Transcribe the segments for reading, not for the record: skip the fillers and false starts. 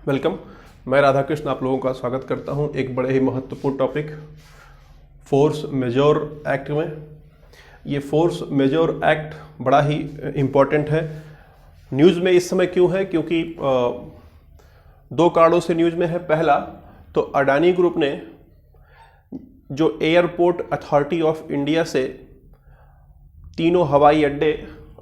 Welcome. मैं राधाकृष्ण आप लोगों का स्वागत करता हूं एक बड़े ही महत्वपूर्ण टॉपिक फोर्स मेजोर एक्ट में। ये फोर्स मेजोर एक्ट बड़ा ही इम्पोर्टेंट है। न्यूज़ में इस समय क्यों है? क्योंकि दो कारणों से न्यूज़ में है। पहला तो अडानी ग्रुप ने जो एयरपोर्ट अथॉरिटी ऑफ इंडिया से तीनों हवाई अड्डे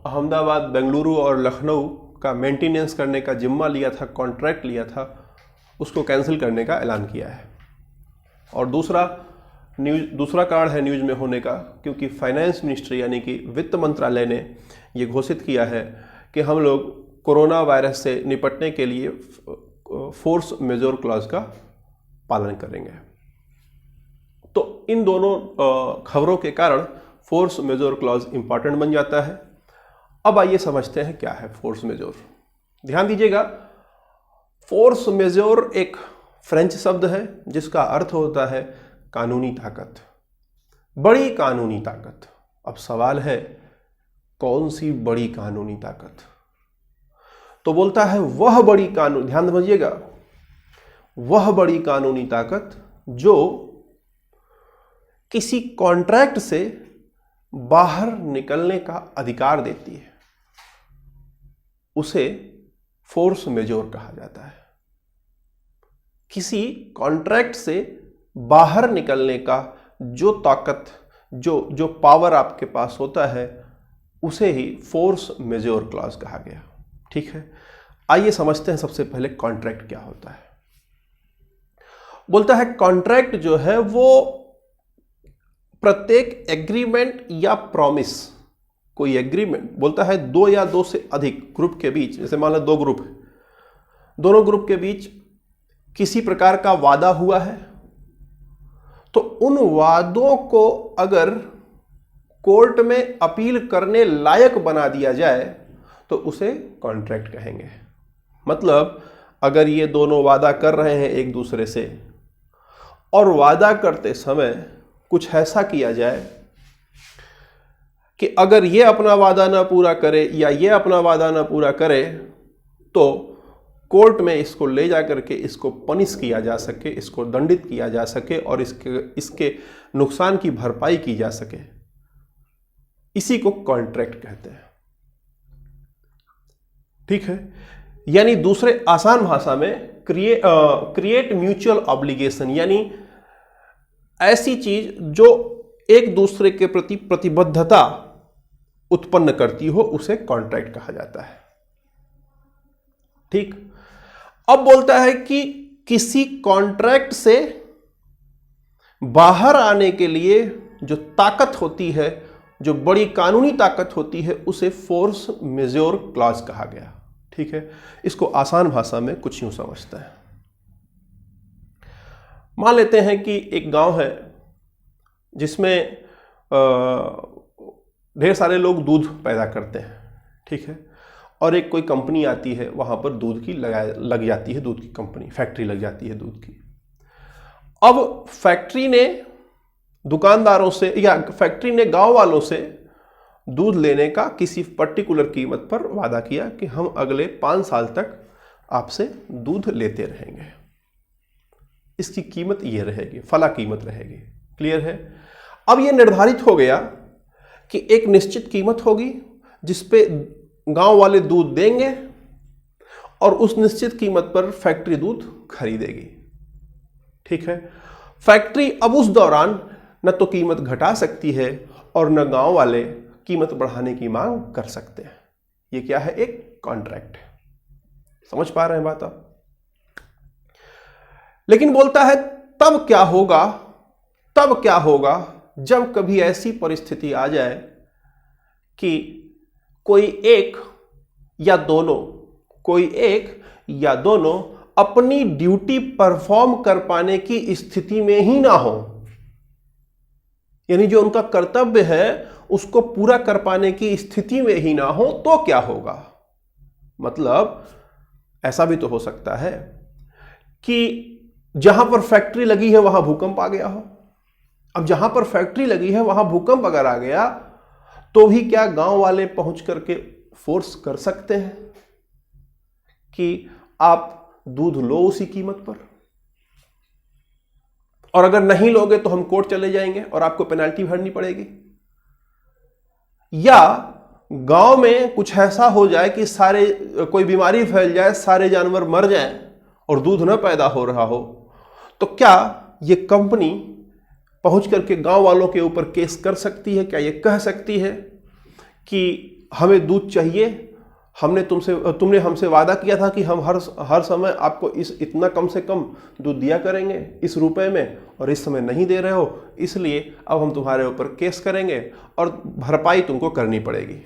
अहमदाबाद, बेंगलुरु और लखनऊ का मेंटेनेंस करने का जिम्मा लिया था, कॉन्ट्रैक्ट लिया था, उसको कैंसिल करने का ऐलान किया है। और दूसरा कारण है न्यूज़ में होने का, क्योंकि फाइनेंस मिनिस्ट्री यानी कि वित्त मंत्रालय ने ये घोषित किया है कि हम लोग कोरोना वायरस से निपटने के लिए फोर्स मेजोर क्लॉज का पालन करेंगे। तो इन दोनों खबरों के कारण फोर्स मेजोर क्लॉज इंपॉर्टेंट बन जाता है। अब आइए समझते हैं क्या है फोर्स मेजोर। ध्यान दीजिएगा, फोर्स मेजोर एक फ्रेंच शब्द है जिसका अर्थ होता है कानूनी ताकत, बड़ी कानूनी ताकत। अब सवाल है कौन सी बड़ी कानूनी ताकत? तो बोलता है वह बड़ी कानून, ध्यान समझिएगा, वह बड़ी कानूनी ताकत जो किसी कॉन्ट्रैक्ट से बाहर निकलने का अधिकार देती है, उसे फोर्स मेजोर कहा जाता है। किसी कॉन्ट्रैक्ट से बाहर निकलने का जो ताकत, जो पावर आपके पास होता है, उसे ही फोर्स मेजोर क्लॉज कहा गया। ठीक है, आइए समझते हैं सबसे पहले कॉन्ट्रैक्ट क्या होता है। बोलता है कॉन्ट्रैक्ट जो है वो प्रत्येक एग्रीमेंट या प्रॉमिस, कोई एग्रीमेंट, बोलता है दो या दो से अधिक ग्रुप के बीच, जैसे मान लो दो ग्रुप है, दोनों ग्रुप के बीच किसी प्रकार का वादा हुआ है, तो उन वादों को अगर कोर्ट में अपील करने लायक बना दिया जाए तो उसे कॉन्ट्रैक्ट कहेंगे। मतलब अगर ये दोनों वादा कर रहे हैं एक दूसरे से और वादा करते समय कुछ ऐसा किया जाए कि अगर ये अपना वादा ना पूरा करे या ये अपना वादा ना पूरा करे तो कोर्ट में इसको ले जा करके इसको पनिश किया जा सके, इसको दंडित किया जा सके और इसके नुकसान की भरपाई की जा सके, इसी को कॉन्ट्रैक्ट कहते हैं। ठीक है, यानी दूसरे आसान भाषा में क्रिएट म्यूचुअल ऑब्लिगेशन, यानी ऐसी चीज जो एक दूसरे के प्रति प्रतिबद्धता उत्पन्न करती हो, उसे कॉन्ट्रैक्ट कहा जाता है। ठीक, अब बोलता है कि किसी कॉन्ट्रैक्ट से बाहर आने के लिए जो ताकत होती है, जो बड़ी कानूनी ताकत होती है, उसे फोर्स मेजोर क्लॉज कहा गया। ठीक है, इसको आसान भाषा में कुछ यूं समझते हैं। मान लेते हैं कि एक गांव है जिसमें ढेर सारे लोग दूध पैदा करते हैं। ठीक है, और एक कोई कंपनी आती है, वहां पर दूध की लग जाती है, दूध की कंपनी, फैक्ट्री लग जाती है दूध की। अब फैक्ट्री ने दुकानदारों से या फैक्ट्री ने गांव वालों से दूध लेने का किसी पर्टिकुलर कीमत पर वादा किया कि हम अगले 5 साल तक आपसे दूध लेते रहेंगे, इसकी कीमत ये रहेगी, फला कीमत रहेगी। क्लियर है? अब ये निर्धारित हो गया कि एक निश्चित कीमत होगी जिस पे गांव वाले दूध देंगे और उस निश्चित कीमत पर फैक्ट्री दूध खरीदेगी। ठीक है, फैक्ट्री अब उस दौरान न तो कीमत घटा सकती है और न गांव वाले कीमत बढ़ाने की मांग कर सकते हैं। ये क्या है? एक कॉन्ट्रैक्ट है। समझ पा रहे हैं बात आप? लेकिन बोलता है तब क्या होगा जब कभी ऐसी परिस्थिति आ जाए कि कोई एक या दोनों अपनी ड्यूटी परफॉर्म कर पाने की स्थिति में ही ना हो, यानी जो उनका कर्तव्य है उसको पूरा कर पाने की स्थिति में ही ना हो, तो क्या होगा? मतलब ऐसा भी तो हो सकता है कि जहां पर फैक्ट्री लगी है वहां भूकंप आ गया हो। अब जहां पर फैक्ट्री लगी है वहां भूकंप अगर आ गया तो भी क्या गांव वाले पहुंच करके फोर्स कर सकते हैं कि आप दूध लो उसी कीमत पर, और अगर नहीं लोगे तो हम कोर्ट चले जाएंगे और आपको पेनल्टी भरनी पड़ेगी। या गांव में कुछ ऐसा हो जाए कि कोई बीमारी फैल जाए, सारे जानवर मर जाएं और दूध न पैदा हो रहा हो, तो क्या ये कंपनी पहुंच करके गांव वालों के ऊपर केस कर सकती है? क्या ये कह सकती है कि हमें दूध चाहिए, तुमने हमसे वादा किया था कि हम हर समय आपको इतना कम से कम दूध दिया करेंगे इस रुपए में, और इस समय नहीं दे रहे हो, इसलिए अब हम तुम्हारे ऊपर केस करेंगे और भरपाई तुमको करनी पड़ेगी।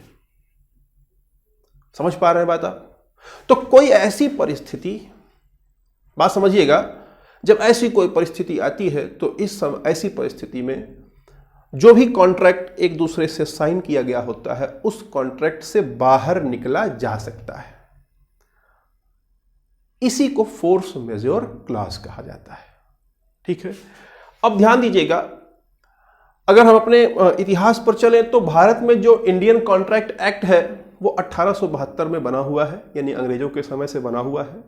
समझ पा रहे हैं बात आप? तो कोई ऐसी परिस्थिति, बात समझिएगा, जब ऐसी कोई परिस्थिति आती है तो ऐसी परिस्थिति में जो भी कॉन्ट्रैक्ट एक दूसरे से साइन किया गया होता है, उस कॉन्ट्रैक्ट से बाहर निकला जा सकता है। इसी को फोर्स मेजोर क्लॉज कहा जाता है। ठीक है, अब ध्यान दीजिएगा, अगर हम अपने इतिहास पर चलें तो भारत में जो इंडियन कॉन्ट्रैक्ट एक्ट है वो 1872 में बना हुआ है, यानी अंग्रेजों के समय से बना हुआ है।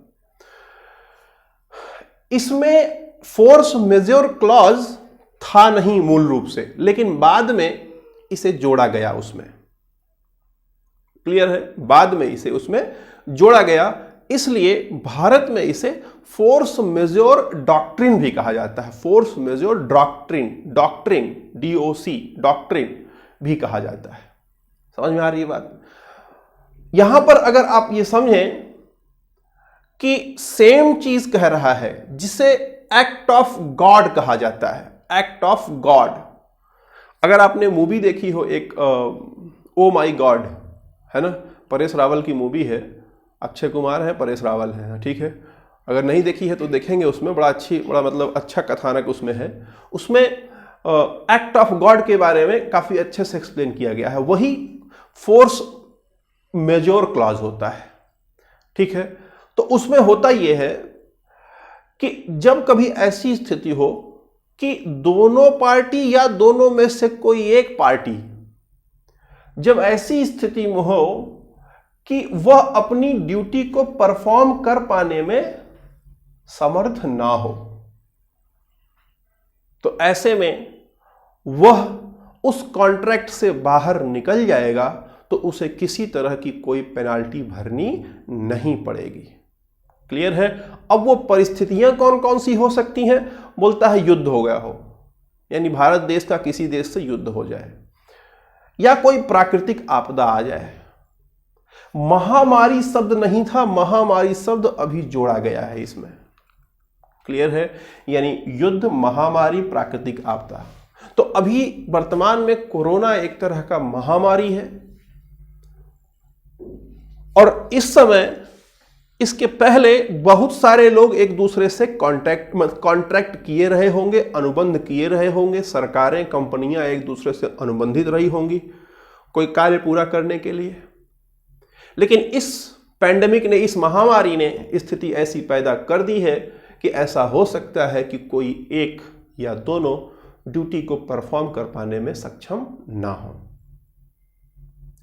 इसमें फोर्स मेजोर क्लॉज था नहीं मूल रूप से, लेकिन बाद में इसे जोड़ा गया उसमें। क्लियर है? बाद में इसे उसमें जोड़ा गया, इसलिए भारत में इसे फोर्स मेजोर डॉक्ट्रिन भी कहा जाता है। Force majeure doctrine DOC doctrine भी कहा जाता है। समझ में आ रही है बात? यहां पर अगर आप ये समझें कि सेम चीज कह रहा है, जिसे एक्ट ऑफ गॉड कहा जाता है, एक्ट ऑफ गॉड। अगर आपने मूवी देखी हो एक ओ माई गॉड, है ना, परेश रावल की मूवी है, अक्षय कुमार है, परेश रावल है, ठीक है, अगर नहीं देखी है तो देखेंगे, उसमें बड़ा मतलब अच्छा कथानक उसमें है। उसमें एक्ट ऑफ गॉड के बारे में काफी अच्छे से एक्सप्लेन किया गया है। वही फोर्स मेजोर क्लॉज होता है। ठीक है, तो उसमें होता यह है कि जब कभी ऐसी स्थिति हो कि दोनों पार्टी या दोनों में से कोई एक पार्टी, जब ऐसी स्थिति में हो कि वह अपनी ड्यूटी को परफॉर्म कर पाने में समर्थ ना हो, तो ऐसे में वह उस कॉन्ट्रैक्ट से बाहर निकल जाएगा, तो उसे किसी तरह की कोई पेनाल्टी भरनी नहीं पड़ेगी। क्लियर है? अब वो परिस्थितियां कौन कौन सी हो सकती हैं? बोलता है युद्ध हो गया हो, यानी भारत देश का किसी देश से युद्ध हो जाए, या कोई प्राकृतिक आपदा आ जाए। महामारी शब्द नहीं था, महामारी शब्द अभी जोड़ा गया है इसमें। क्लियर है? यानी युद्ध, महामारी, प्राकृतिक आपदा। तो अभी वर्तमान में कोरोना एक तरह का महामारी है, और इस समय, इसके पहले बहुत सारे लोग एक दूसरे से कॉन्ट्रैक्ट किए रहे होंगे, अनुबंध किए रहे होंगे, सरकारें, कंपनियां एक दूसरे से अनुबंधित रही होंगी कोई कार्य पूरा करने के लिए। लेकिन इस पैंडेमिक ने, इस महामारी ने स्थिति ऐसी पैदा कर दी है कि ऐसा हो सकता है कि कोई एक या दोनों ड्यूटी को परफॉर्म कर पाने में सक्षम ना हो।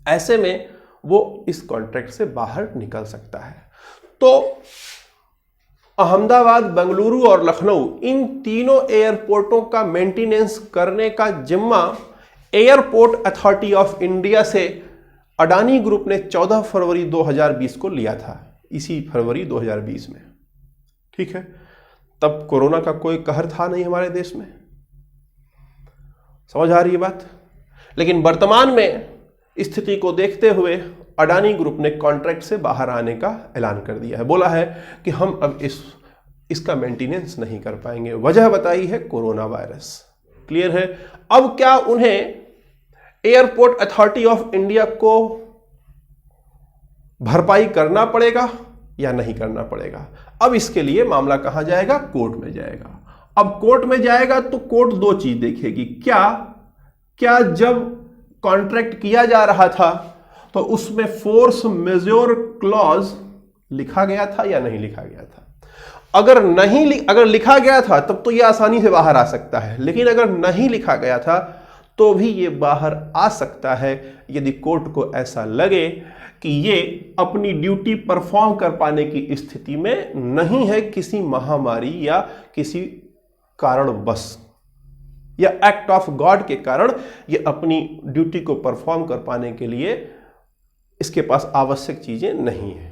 ऐसे में वो इस कॉन्ट्रैक्ट से बाहर निकल सकता है। तो अहमदाबाद, बेंगलुरु और लखनऊ, इन तीनों एयरपोर्टों का मेंटेनेंस करने का जिम्मा एयरपोर्ट अथॉरिटी ऑफ इंडिया से अडानी ग्रुप ने 14 फरवरी 2020 को लिया था, इसी फरवरी 2020 में। ठीक है, तब कोरोना का कोई कहर था नहीं हमारे देश में। समझ आ रही है बात? लेकिन वर्तमान में स्थिति को देखते हुए अडानी ग्रुप ने कॉन्ट्रैक्ट से बाहर आने का ऐलान कर दिया है। बोला है कि हम अब इसका मेंटेनेंस नहीं कर पाएंगे। वजह बताई है कोरोना वायरस। क्लियर है? अब क्या उन्हें एयरपोर्ट अथॉरिटी ऑफ इंडिया को भरपाई करना पड़ेगा या नहीं करना पड़ेगा? अब इसके लिए मामला कहां जाएगा? कोर्ट में जाएगा। अब कोर्ट में जाएगा तो कोर्ट दो चीज देखेगी। क्या जब कॉन्ट्रैक्ट किया जा रहा था तो उसमें फोर्स मेजोर क्लॉज लिखा गया था या नहीं लिखा गया था? अगर लिखा गया था तब तो यह आसानी से बाहर आ सकता है, लेकिन अगर नहीं लिखा गया था तो भी यह बाहर आ सकता है यदि कोर्ट को ऐसा लगे कि ये अपनी ड्यूटी परफॉर्म कर पाने की स्थिति में नहीं है किसी महामारी या किसी कारणवश या एक्ट ऑफ गॉड के कारण ये अपनी ड्यूटी को परफॉर्म कर पाने के लिए इसके पास आवश्यक चीजें नहीं है।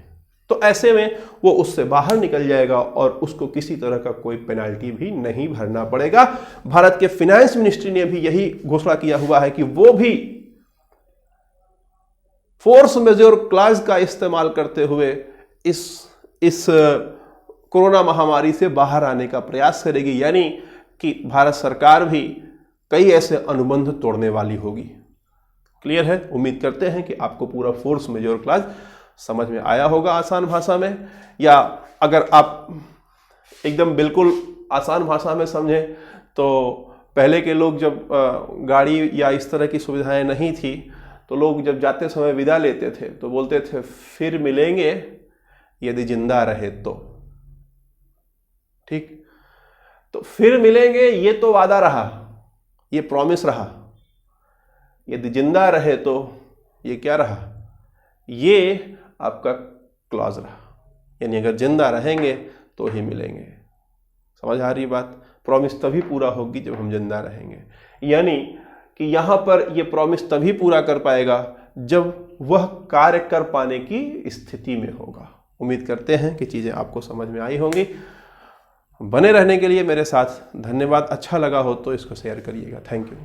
तो ऐसे में वो उससे बाहर निकल जाएगा और उसको किसी तरह का कोई पेनाल्टी भी नहीं भरना पड़ेगा। भारत के फाइनेंस मिनिस्ट्री ने भी यही घोषणा किया हुआ है कि वो भी फोर्स मेजोर क्लॉज का इस्तेमाल करते हुए इस कोरोना महामारी से बाहर आने का प्रयास करेगी, यानी कि भारत सरकार भी कई ऐसे अनुबंध तोड़ने वाली होगी। क्लियर है? उम्मीद करते हैं कि आपको पूरा फोर्स मेजोर क्लॉज समझ में आया होगा आसान भाषा में, या अगर आप एकदम बिल्कुल आसान भाषा में समझें तो पहले के लोग जब गाड़ी या इस तरह की सुविधाएं नहीं थी तो लोग जब जाते समय विदा लेते थे तो बोलते थे फिर मिलेंगे यदि जिंदा रहे तो। ठीक, तो फिर मिलेंगे ये तो वादा रहा, ये प्रॉमिस रहा। यदि जिंदा रहे तो ये क्या रहा? ये आपका क्लॉज रहा, यानी अगर जिंदा रहेंगे तो ही मिलेंगे। समझ आ रही बात? प्रॉमिस तभी पूरा होगी जब हम जिंदा रहेंगे, यानी कि यहां पर ये प्रॉमिस तभी पूरा कर पाएगा जब वह कार्य कर पाने की स्थिति में होगा। उम्मीद करते हैं कि चीजें आपको समझ में आई होंगी। बने रहने के लिए मेरे साथ धन्यवाद। अच्छा लगा हो तो इसको शेयर करिएगा। Thank you.